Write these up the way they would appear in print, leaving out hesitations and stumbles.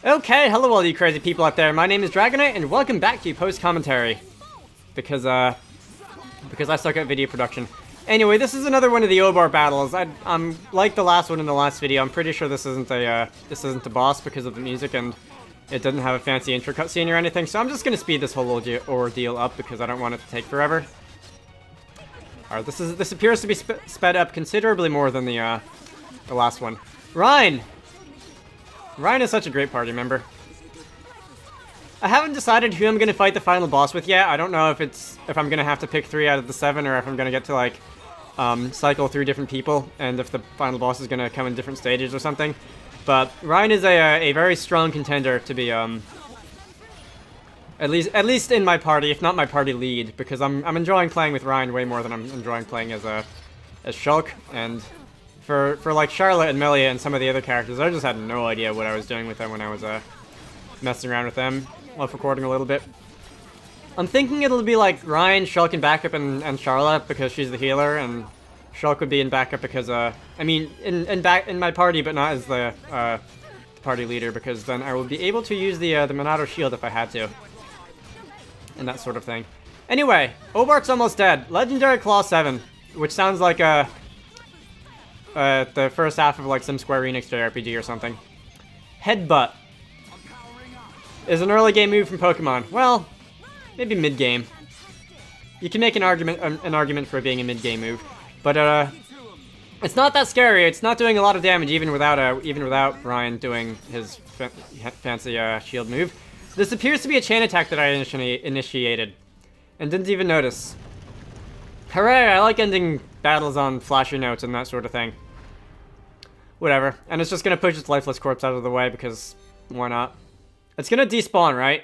Okay, hello all you crazy people out there. My name is Dragonite, and welcome back to Post Commentary. Because I suck at video production. Anyway, this is another one of the Obar battles. I'm like the last one in the last video. I'm pretty sure this isn't a boss because of the music, and it doesn't have a fancy intro cutscene or anything. So I'm just gonna speed this whole ordeal up because I don't want it to take forever. Alright, this appears to be sped up considerably more than the last one. Rein! Rein is such a great party member. I haven't decided who I'm gonna fight the final boss with yet. I don't know if I'm gonna have to pick 3 out of the 7, or if I'm gonna get to like cycle through different people, and if the final boss is gonna come in different stages or something. But Rein is a very strong contender to be at least in my party, if not my party lead, because I'm enjoying playing with Rein way more than I'm enjoying playing as Shulk. And for like Charlotte and Melia and some of the other characters, I just had no idea what I was doing with them when I was messing around with them while recording a little bit. I'm thinking it'll be like Rein, Shulk in backup, and Charlotte because she's the healer, and Shulk would be in backup because I mean in my party, but not as the party leader, because then I will be able to use the Monado shield if I had to, and that sort of thing. Anyway, Obart's almost dead. Legendary Claw 7, which sounds like the first half of like some Square Enix JRPG or something. Headbutt is an early game move from Pokemon. Well, maybe mid game. You can make an argument for it being a mid game move, but it's not that scary. It's not doing a lot of damage even without Rein doing his fancy shield move. This appears to be a chain attack that I initiated and didn't even notice. Hooray! I like ending battles on flashy notes and that sort of thing. Whatever. And it's just gonna push its lifeless corpse out of the way because why not? It's gonna despawn, right?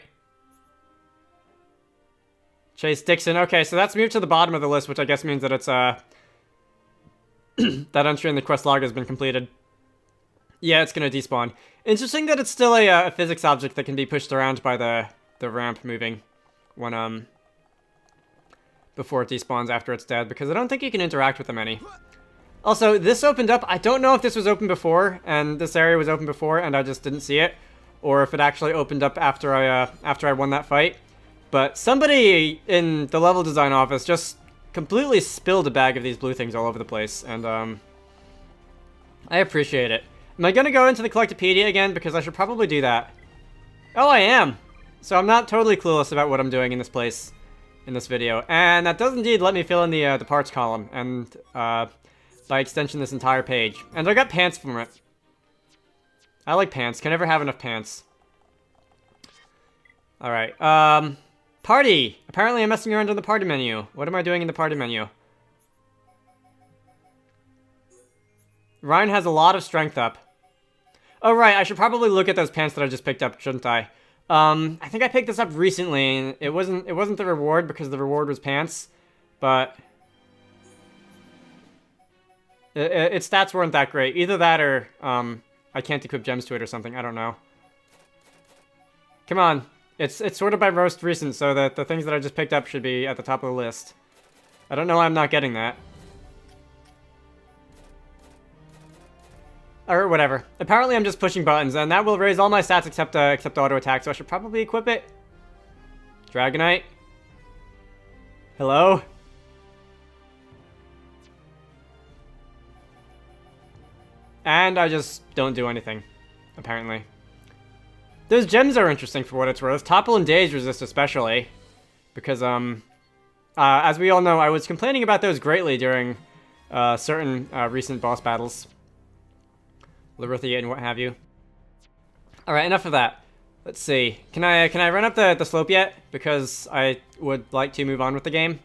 Chase Dixon. Okay, so that's moved to the bottom of the list, which I guess means that it's that entry in the quest log has been completed. Yeah, it's gonna despawn. Interesting that it's still a physics object that can be pushed around by the ramp moving when before it despawns after it's dead, because I don't think you can interact with them any. Also, this opened up. I don't know if this was open before and this area was open before and I just didn't see it, or if it actually opened up after I won that fight. But somebody in the level design office just completely spilled a bag of these blue things all over the place, and I appreciate it. Am I gonna go into the Collectopedia again? Because I should probably do that. Oh, I am! So I'm not totally clueless about what I'm doing in this place, in this video. And that does indeed let me fill in the parts column, and by extension this entire page. And I got pants from it. I like pants. Can never have enough pants. Alright, party! Apparently I'm messing around in the party menu. What am I doing in the party menu? Rein has a lot of strength up. Oh right, I should probably look at those pants that I just picked up, shouldn't I? I think I picked this up recently, and it wasn't the reward because the reward was pants, but its stats weren't that great. Either that or I can't equip gems to it or something. I don't know. Come on, it's sort of by most recent, so that the things that I just picked up should be at the top of the list. I don't know why I'm not getting that. Or whatever. Apparently I'm just pushing buttons, and that will raise all my stats except auto attack, so I should probably equip it. Dragonite. Hello? And I just don't do anything, apparently. Those gems are interesting for what it's worth. Topple and Daze resist especially, because as we all know, I was complaining about those greatly during certain recent boss battles. Larithia and what have you. Alright, enough of that. Let's see. Can I run up the slope yet? Because I would like to move on with the game.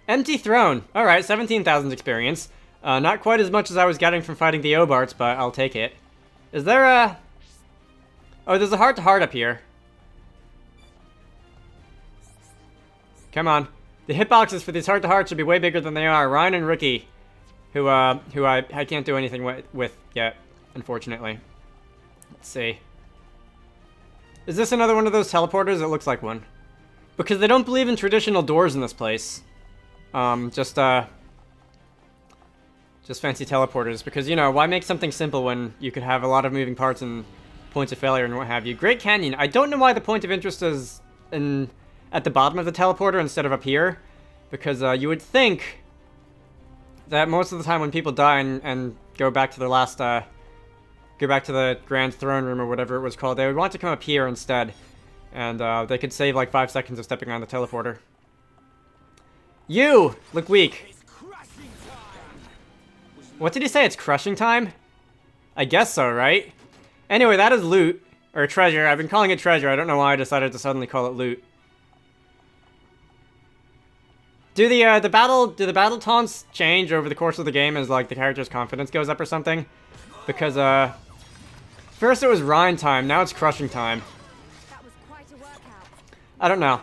Empty Throne. Alright, 17,000 experience. Not quite as much as I was getting from fighting the Obarts, but I'll take it. Is there a... Oh, there's a heart-to-heart up here. Come on. The hitboxes for these heart-to-hearts should be way bigger than they are. Rein and Ricky. Who I can't do anything with yet, unfortunately. Let's see. Is this another one of those teleporters? It looks like one. Because they don't believe in traditional doors in this place. Just Just fancy teleporters, because, you know, why make something simple when you could have a lot of moving parts and points of failure and what have you. Great Canyon. I don't know why the point of interest is at the bottom of the teleporter instead of up here, because you would think that most of the time when people die and go back to their last, go back to the Grand Throne Room or whatever it was called, they would want to come up here instead, and they could save like 5 seconds of stepping on the teleporter. You look weak. What did he say? It's crushing time? I guess so, right? Anyway, that is loot. Or treasure. I've been calling it treasure. I don't know why I decided to suddenly call it loot. Do the battle taunts change over the course of the game as like the character's confidence goes up or something? Because first it was Rein time, now it's crushing time. That was quite a workout. I don't know.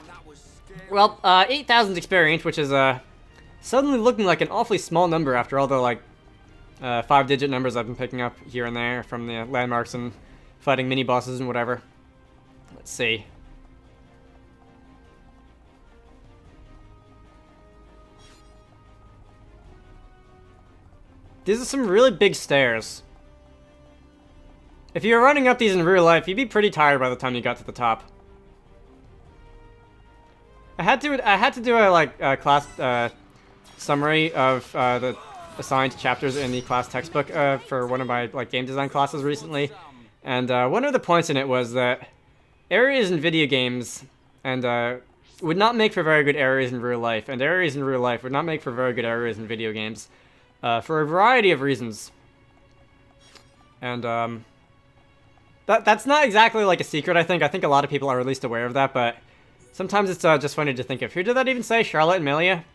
Well, 8,000 experience, which is suddenly looking like an awfully small number after all the like 5-digit numbers I've been picking up here and there from the landmarks and fighting mini-bosses and whatever. Let's see. These are some really big stairs. If you were running up these in real life, you'd be pretty tired by the time you got to the top. I had to do a like class summary of the assigned chapters in the class textbook for one of my like game design classes recently, and one of the points in it was that areas in video games would not make for very good areas in real life, and areas in real life would not make for very good areas in video games for a variety of reasons. And that's not exactly like a secret. I think a lot of people are at least aware of that, but sometimes it's just funny to think of. Who did that even say? Charlotte and Melia?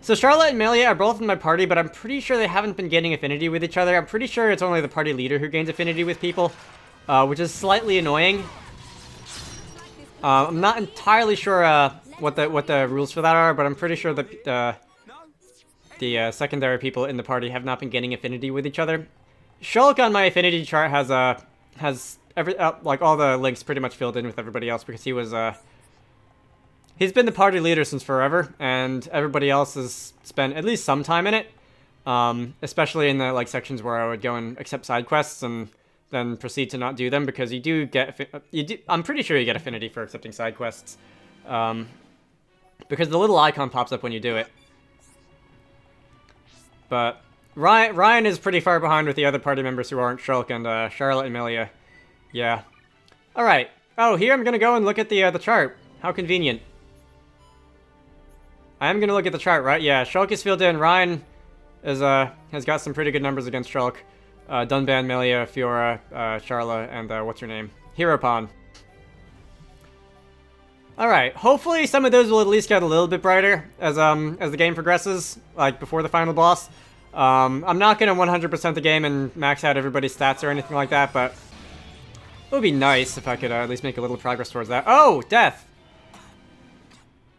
So Charlotte and Melia are both in my party, but I'm pretty sure they haven't been gaining affinity with each other. I'm pretty sure it's only the party leader who gains affinity with people, which is slightly annoying. I'm not entirely sure what the rules for that are, but I'm pretty sure that the secondary people in the party have not been gaining affinity with each other. Shulk on my affinity chart has every like all the links pretty much filled in with everybody else because he was he's been the party leader since forever, and everybody else has spent at least some time in it, especially in the like sections where I would go and accept side quests and then proceed to not do them, because you do get I'm pretty sure you get affinity for accepting side quests, because the little icon pops up when you do it. But Ryan is pretty far behind with the other party members who aren't Shulk and Charlotte and Melia. Yeah. All right. Oh, here I'm gonna go and look at the chart. How convenient. I am gonna look at the chart, right? Yeah, Shulk is filled in. Ryan is has got some pretty good numbers against Shulk. Dunban, Melia, Fiora, Charla, and what's her name? Heropon. Alright, hopefully some of those will at least get a little bit brighter as the game progresses, like before the final boss. I'm not gonna 100% the game and max out everybody's stats or anything like that, but it would be nice if I could at least make a little progress towards that. Oh, death!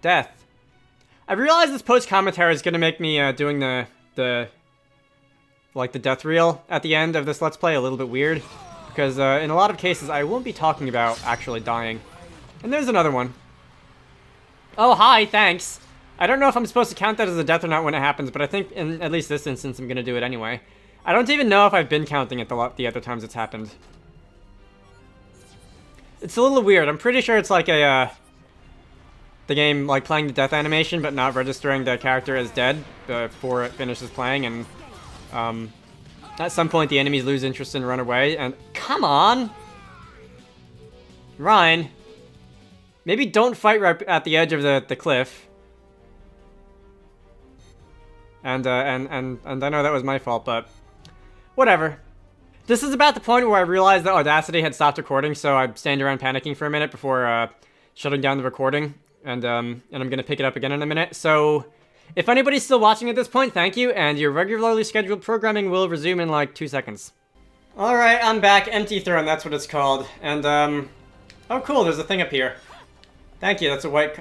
Death. I realize this post-commentary is gonna make me doing the death reel at the end of this Let's Play a little bit weird, because in a lot of cases I won't be talking about actually dying. And there's another one. Oh, hi, thanks. I don't know if I'm supposed to count that as a death or not when it happens, but I think in at least this instance I'm gonna do it anyway. I don't even know if I've been counting it the other times it's happened. It's a little weird. I'm pretty sure it's like the game like playing the death animation but not registering the character as dead before it finishes playing, and at some point the enemies lose interest and run away, and come on! Ryan, maybe don't fight right at the edge of the cliff. And I know that was my fault, but whatever. This is about the point where I realized that Audacity had stopped recording, so I stand around panicking for a minute before shutting down the recording, and I'm gonna pick it up again in a minute. So if anybody's still watching at this point, thank you, and your regularly scheduled programming will resume in like 2 seconds. Alright, I'm back. Empty Throne, that's what it's called. And oh cool, there's a thing up here. Thank you, that's a white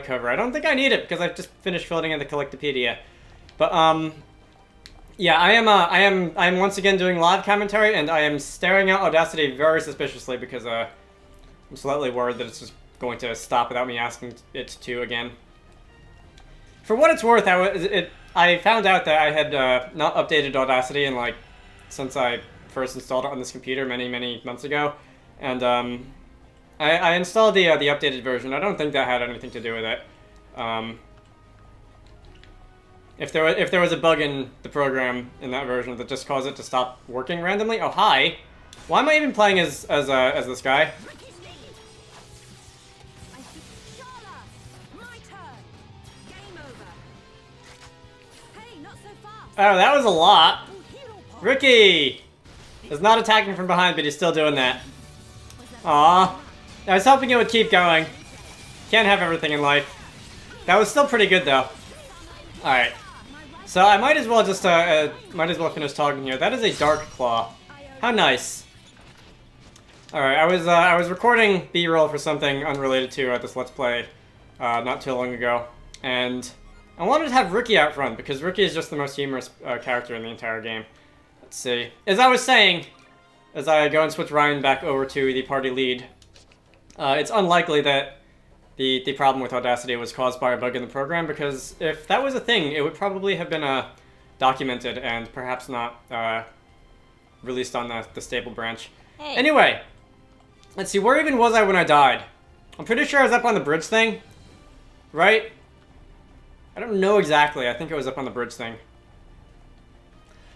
cover. I don't think I need it because I've just finished filling in the Collectopedia. But yeah, I am once again doing live commentary, and I am staring at Audacity very suspiciously because I'm slightly worried that it's just going to stop without me asking it to again. For what it's worth, I found out that I had not updated Audacity in like since I first installed it on this computer many months ago, and I installed the updated version. I don't think that had anything to do with it. If there was a bug in the program in that version that just caused it to stop working randomly. Oh hi, why am I even playing as this guy? I see Sharla! My turn! Game over! Hey, not so fast! Oh, that was a lot. Oh, hero pop! Ricky is not attacking from behind, but he's still doing that. Aw, I was hoping it would keep going. Can't have everything in life. That was still pretty good though. All right. So I might as well just finish talking here. That is a Dark Claw. How nice. All right, I was recording B-roll for something unrelated to this Let's Play not too long ago, and I wanted to have Ricky out front because Ricky is just the most humorous character in the entire game. Let's see. As I was saying, as I go and switch Ryan back over to the party lead, it's unlikely that the problem with Audacity was caused by a bug in the program, because if that was a thing, it would probably have been documented and perhaps not released on the stable branch. Hey. Anyway, let's see, where even was I when I died? I'm pretty sure I was up on the bridge thing, right? I don't know exactly. I think it was up on the bridge thing.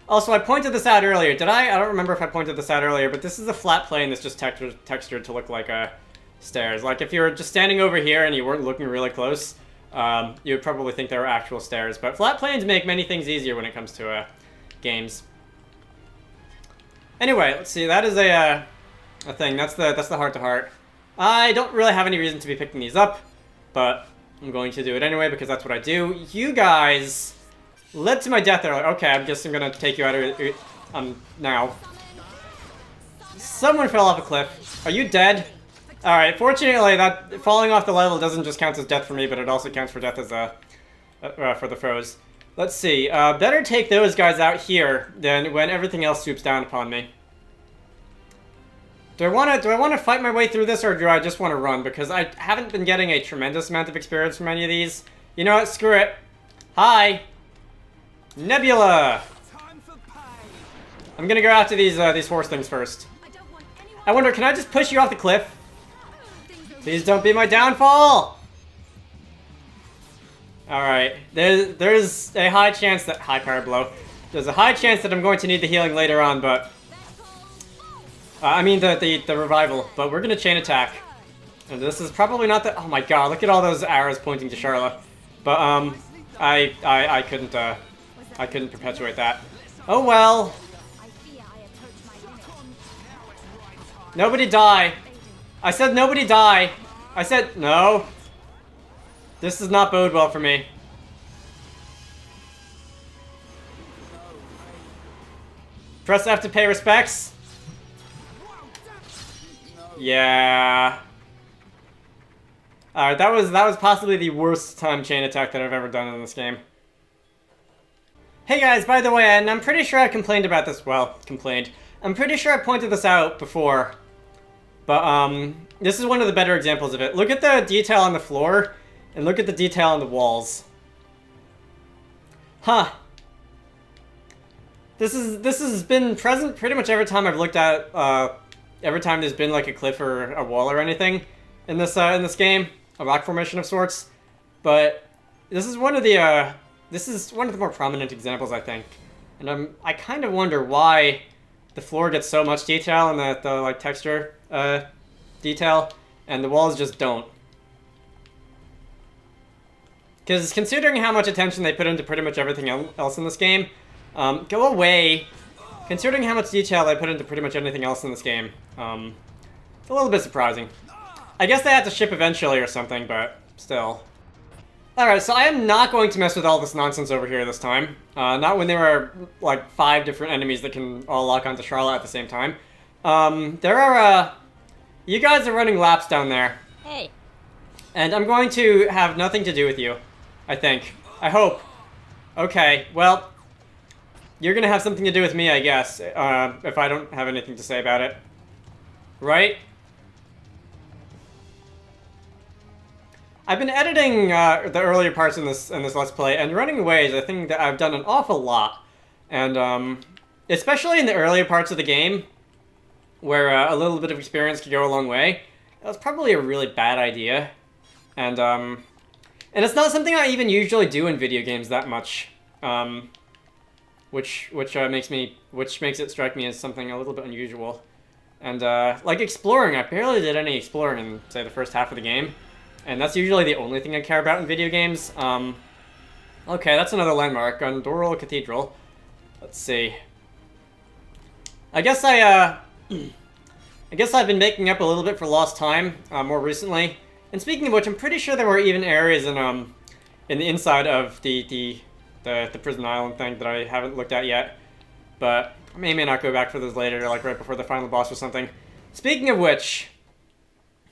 Also, I pointed this out earlier. Did I? I don't remember if I pointed this out earlier, but this is a flat plane that's just textured to look like stairs. Like, if you were just standing over here and you weren't looking really close, you would probably think they were actual stairs. But flat planes make many things easier when it comes to games. Anyway, let's see. That is a thing. That's the heart-to-heart. I don't really have any reason to be picking these up, but I'm going to do it anyway because that's what I do. You guys led to my death earlier. Okay, I guess I'm gonna take you out of it now. Someone fell off a cliff. Are you dead? Alright, fortunately, that falling off the level doesn't just count as death for me, but it also counts for death as for the foes. Let's see. Better take those guys out here than when everything else swoops down upon me. Do I want to fight my way through this, or do I just want to run? Because I haven't been getting a tremendous amount of experience from any of these. You know what? Screw it. Hi, Nebula. I'm gonna go after these horse things first. I don't want anyone. I wonder, can I just push you off the cliff? Please don't be my downfall! Alright, there's a high chance that... High power blow. There's a high chance that I'm going to need the healing later on, but... I mean the revival, but we're gonna chain attack. And this is probably not the... Oh my god, look at all those arrows pointing to Sharla. But, I couldn't perpetuate that. Oh well. I fear I approach my limit. Nobody die. I said nobody die. I said no. This does not bode well for me. Press F to pay respects. Yeah. Alright, that was possibly the worst time chain attack that I've ever done in this game. Hey guys, by the way, and I'm pretty sure I complained about this, well, I'm pretty sure I pointed this out before. But, this is one of the better examples of it. Look at the detail on the floor, and look at the detail on the walls. Huh. This has been present pretty much every time I've looked at, every time there's been like a cliff or a wall or anything in this game, a rock formation of sorts. But this is one of the more prominent examples, I think. And I kind of wonder why the floor gets so much detail and the like texture detail, and the walls just don't. Because considering how much attention they put into pretty much everything else in this game, go away. Considering how much detail they put into pretty much anything else in this game, it's a little bit surprising. I guess they had to ship eventually or something, but still. Alright, so I am not going to mess with all this nonsense over here this time. Not when there are, like, 5 different enemies that can all lock onto Sharla at the same time. There are, you guys are running laps down there. Hey. And I'm going to have nothing to do with you, I think. I hope. Okay, well, you're gonna have something to do with me, I guess, if I don't have anything to say about it. Right? I've been editing the earlier parts in this Let's Play, and running away is a thing that I've done an awful lot. And especially in the earlier parts of the game, where a little bit of experience could go a long way, that was probably a really bad idea. And it's not something I even usually do in video games that much. Which makes it strike me as something a little bit unusual. And like exploring, I barely did any exploring in, say, the first half of the game. And that's usually the only thing I care about in video games. Okay, that's another landmark, Gondoral Cathedral. Let's see. I guess I've been making up a little bit for lost time more recently. And speaking of which, I'm pretty sure there were even areas in the inside of the prison island thing that I haven't looked at yet. But I may not go back for those later, like right before the final boss or something. Speaking of which,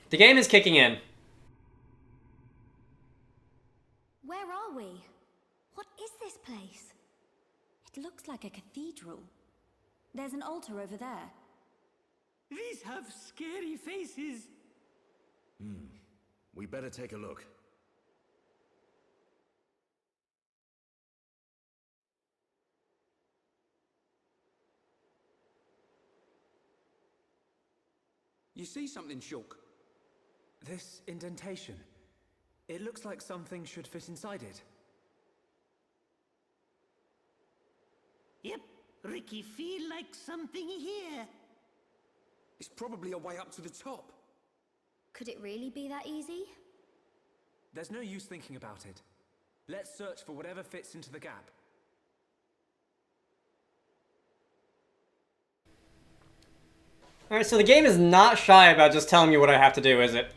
the game is kicking in. Where are we? What is this place? It looks like a cathedral. There's an altar over there. These have scary faces. We better take a look. You see something, Shulk? This indentation. It looks like something should fit inside it. Yep, Ricky, feel like something here. It's probably a way up to the top. Could it really be that easy? There's no use thinking about it. Let's search for whatever fits into the gap. Alright, so the game is not shy about just telling me what I have to do, is it?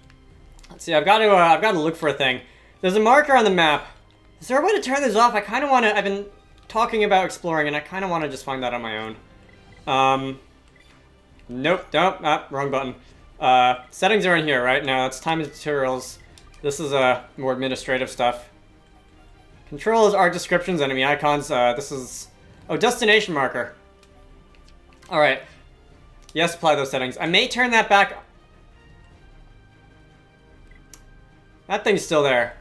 Let's see, I've got to look for a thing. There's a marker on the map. Is there a way to turn this off? I kind of want to... I've been talking about exploring, and I kind of want to just find that on my own. Nope, wrong button. Settings are in here, right? Now, it's time and tutorials. This is more administrative stuff. Controls, art descriptions, enemy icons. This is... Oh, destination marker. Alright. Yes, apply those settings. I may turn that back... That thing's still there.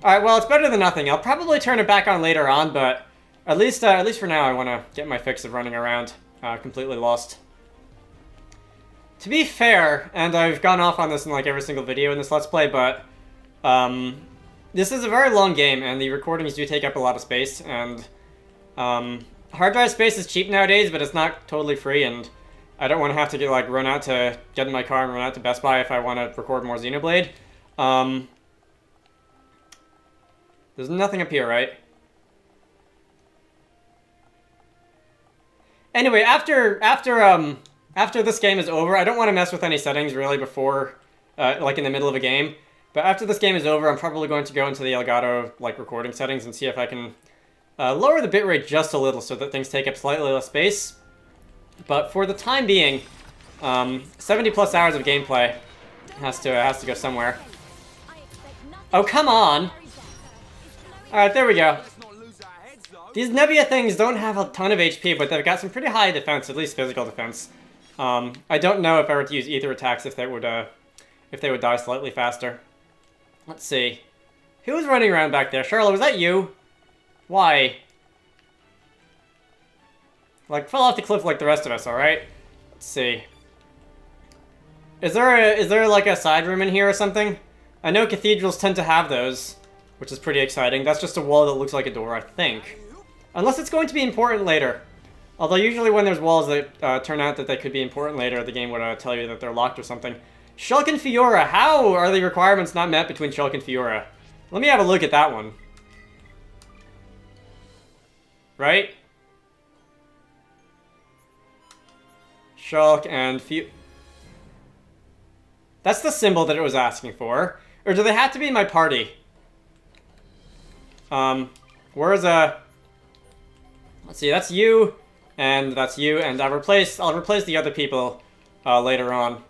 Alright, well, it's better than nothing. I'll probably turn it back on later on, but at least for now, I want to get my fix of running around completely lost. To be fair, and I've gone off on this in like every single video in this Let's Play, but this is a very long game, and the recordings do take up a lot of space, and hard drive space is cheap nowadays, but it's not totally free, and I don't want to have to get in my car and run out to Best Buy if I want to record more Xenoblade. There's nothing up here, right? Anyway, after this game is over, I don't want to mess with any settings really before, like in the middle of a game. But after this game is over, I'm probably going to go into the Elgato like recording settings and see if I can lower the bitrate just a little so that things take up slightly less space. But for the time being, 70 plus hours of gameplay has to go somewhere. Oh, come on! Alright, there we go. These Nebula things don't have a ton of HP, but they've got some pretty high defense, at least physical defense. I don't know if I were to use ether attacks if they would die slightly faster. Let's see. Who was running around back there? Charlotte, was that you? Why? Like, fell off the cliff like the rest of us, alright? Let's see. Is there like a side room in here or something? I know cathedrals tend to have those, which is pretty exciting. That's just a wall that looks like a door, I think. Unless it's going to be important later. Although usually when there's walls that turn out that they could be important later, the game would tell you that they're locked or something. Shulk and Fiora. How are the requirements not met between Shulk and Fiora? Let me have a look at that one. Right? Shulk and Fiora. That's the symbol that it was asking for. Or do they have to be in my party? Where's let's see, that's you, and that's you, and I'll replace the other people later on.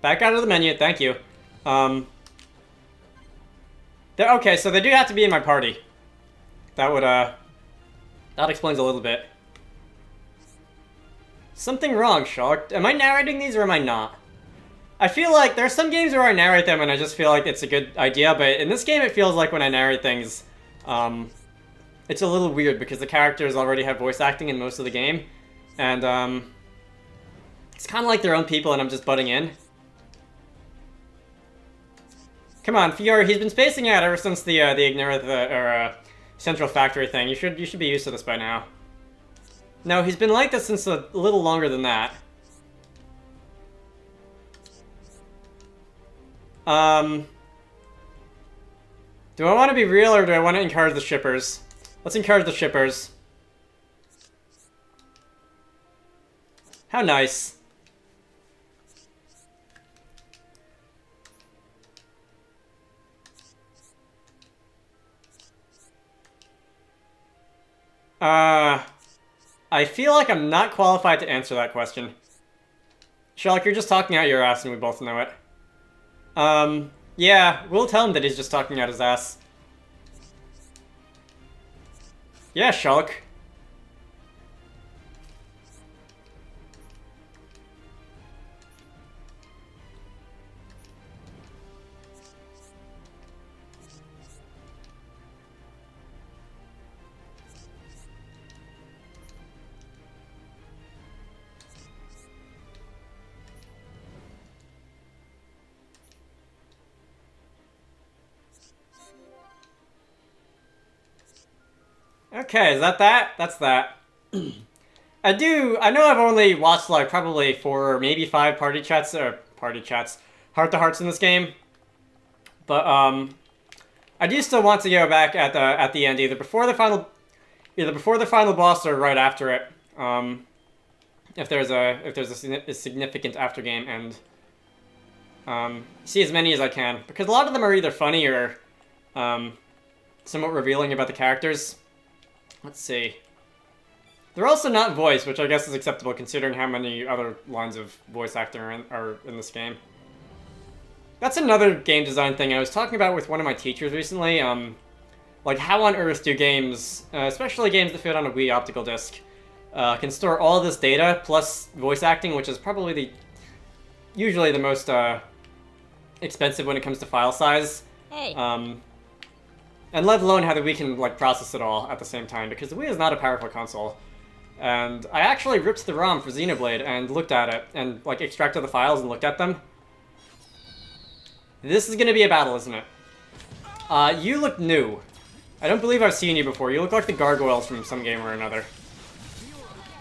Back out of the menu, thank you. Okay, so they do have to be in my party. That explains a little bit. Something wrong, Shulk. Am I narrating these or am I not? I feel like there's some games where I narrate them and I just feel like it's a good idea, but in this game it feels like when I narrate things, it's a little weird because the characters already have voice acting in most of the game, and it's kind of like their own people and I'm just butting in. Come on, Fiora, he's been spacing out ever since the Ignorith, Central Factory thing. You should be used to this by now. No, he's been like this since a little longer than that. Do I want to be real or do I want to encourage the shippers? Let's encourage the shippers. How nice. I feel like I'm not qualified to answer that question. Sherlock, you're just talking out your ass and we both know it. Yeah, we'll tell him that he's just talking out his ass. Yeah, Sherlock. Okay, is that that? That's that. I know I've only watched like probably 4 or maybe 5 party chats, heart-to-hearts in this game. But, I do still want to go back at the end, either before the final boss or right after it. If there's a significant after game and, see as many as I can. Because a lot of them are either funny or, somewhat revealing about the characters. Let's see. They're also not voiced, which I guess is acceptable considering how many other lines of voice acting are in this game. That's another game design thing I was talking about with one of my teachers recently. Like how on earth do games, especially games that fit on a Wii optical disc, can store all this data plus voice acting, which is probably usually the most expensive when it comes to file size. Hey. And let alone how the Wii can like process it all at the same time, because the Wii is not a powerful console. And I actually ripped the ROM for Xenoblade and looked at it, and like extracted the files and looked at them. This is gonna be a battle, isn't it? You look new. I don't believe I've seen you before. You look like the gargoyles from some game or another.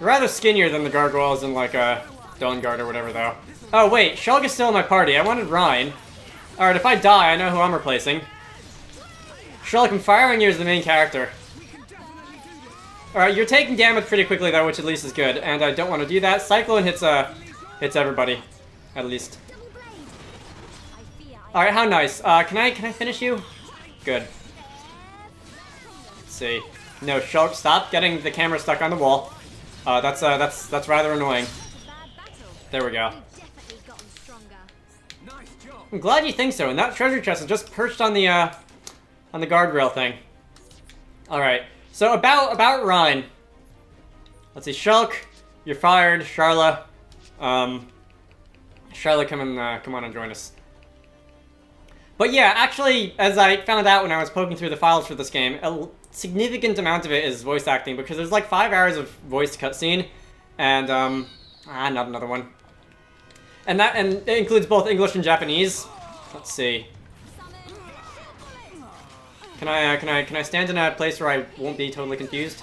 You're rather skinnier than the gargoyles in like Dawnguard or whatever though. Oh wait, Shulk is still in my party. I wanted Rein. Alright, if I die, I know who I'm replacing. Shulk, I'm firing you as the main character. Alright, you're taking damage pretty quickly though, which at least is good, and I don't want to do that. Cyclone hits everybody, at least. Alright, how nice. Can I finish you? Good. Let's see. No, Shulk, stop getting the camera stuck on the wall. That's rather annoying. There we go. I'm glad you think so, and that treasure chest is just perched on the guardrail thing. Alright, so about Rein. Let's see, Shulk, you're fired. Sharla, Sharla, come on and join us. But yeah, actually, as I found out when I was poking through the files for this game, a significant amount of it is voice acting, because there's like 5 hours of voice cutscene, and, not another one. And it includes both English and Japanese. Let's see. Can I stand in a place where I won't be totally confused?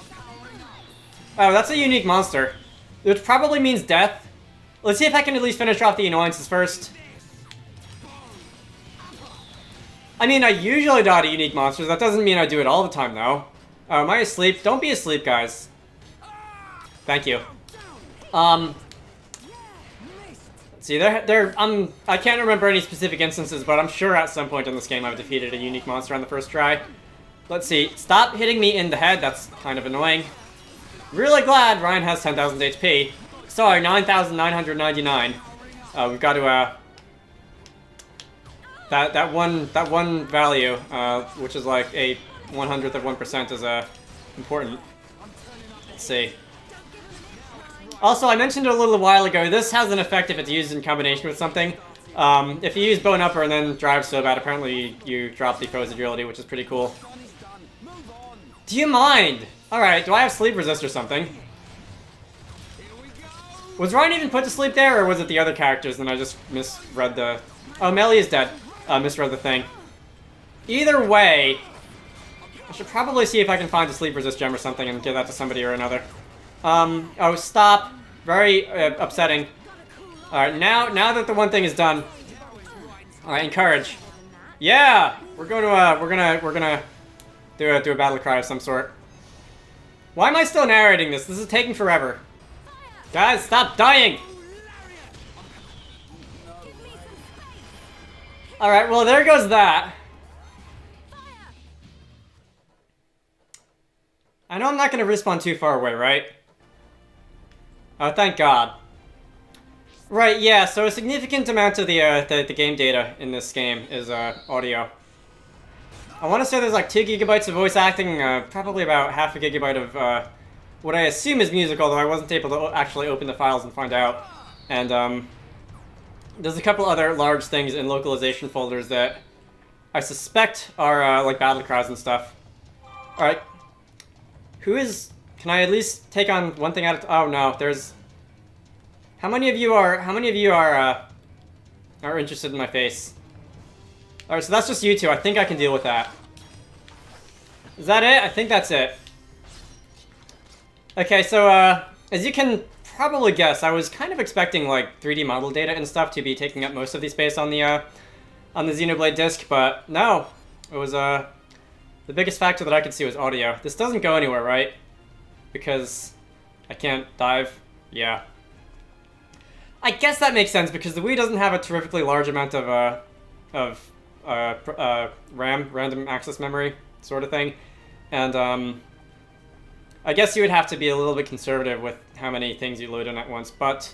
Oh, that's a unique monster. Which probably means death. Let's see if I can at least finish off the annoyances first. I mean, I usually die to unique monsters. That doesn't mean I do it all the time, though. Oh, am I asleep? Don't be asleep, guys. Thank you. Let's see, I can't remember any specific instances, but I'm sure at some point in this game I've defeated a unique monster on the first try. Let's see, stop hitting me in the head, that's kind of annoying. Really glad Rein has 10,000 HP. Sorry, 9,999. We've got to, that one value, which is like a 100th of 1% is, important. Let's see. Also, I mentioned it a little while ago, this has an effect if it's used in combination with something. If you use Bone Upper and then Drive So Bad, apparently you drop the foe's agility, which is pretty cool. Do you mind? Alright, do I have sleep resist or something? Was Ryan even put to sleep there, or was it the other characters and I just misread the... Oh, Melly is dead. Misread the thing. Either way, I should probably see if I can find a sleep resist gem or something and give that to somebody or another. Oh, stop. Very upsetting. Alright, now that the one thing is done. Alright, encourage. Yeah! We're gonna do a battle cry of some sort. Why am I still narrating this? This is taking forever. Guys, stop dying! Alright, well there goes that. I know I'm not gonna respawn too far away, right? Oh, thank God. Right, yeah, so a significant amount of the game data in this game is audio. I want to say there's like 2 gigabytes of voice acting, probably about half a gigabyte of what I assume is music, although I wasn't able to actually open the files and find out. And there's a couple other large things in localization folders that I suspect are like battle cries and stuff. Alright. Who is... Can I at least take on one thing at a... Oh no, there's... How many of you are interested in my face? Alright, so that's just you two. I think I can deal with that. Is that it? I think that's it. Okay, so, as you can probably guess, I was kind of expecting, like, 3D model data and stuff to be taking up most of the space on the Xenoblade disc, but no. It was, the biggest factor that I could see was audio. This doesn't go anywhere, right? Because I can't dive? Yeah. I guess that makes sense, because the Wii doesn't have a terrifically large amount of RAM, random access memory, sort of thing. And, I guess you would have to be a little bit conservative with how many things you load in at once, but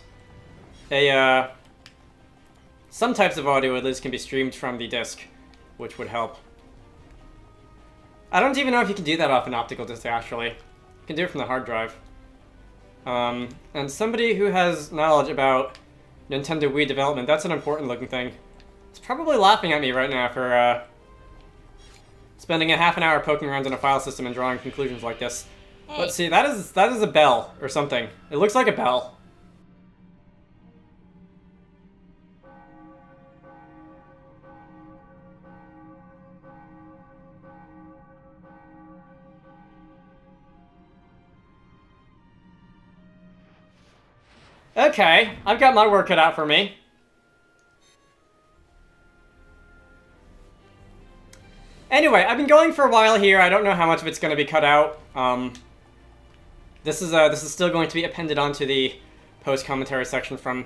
some types of audio at least can be streamed from the disc, which would help. I don't even know if you can do that off an optical disc, actually. You can do it from the hard drive. And somebody who has knowledge about Nintendo Wii development, that's an important looking thing. It's probably laughing at me right now for spending a half an hour poking around in a file system and drawing conclusions like this. Hey. Let's see, that is a bell or something. It looks like a bell. Okay, I've got my work cut out for me. Anyway, I've been going for a while here. I don't know how much of it's going to be cut out. This is still going to be appended onto the post-commentary section from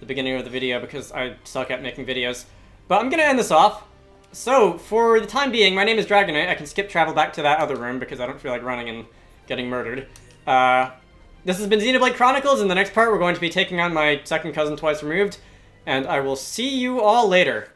the beginning of the video because I suck at making videos. But I'm going to end this off. So, for the time being, my name is Dragonite. I can skip travel back to that other room because I don't feel like running and getting murdered. This has been Xenoblade Chronicles. In the next part, we're going to be taking on my second cousin twice removed. And I will see you all later.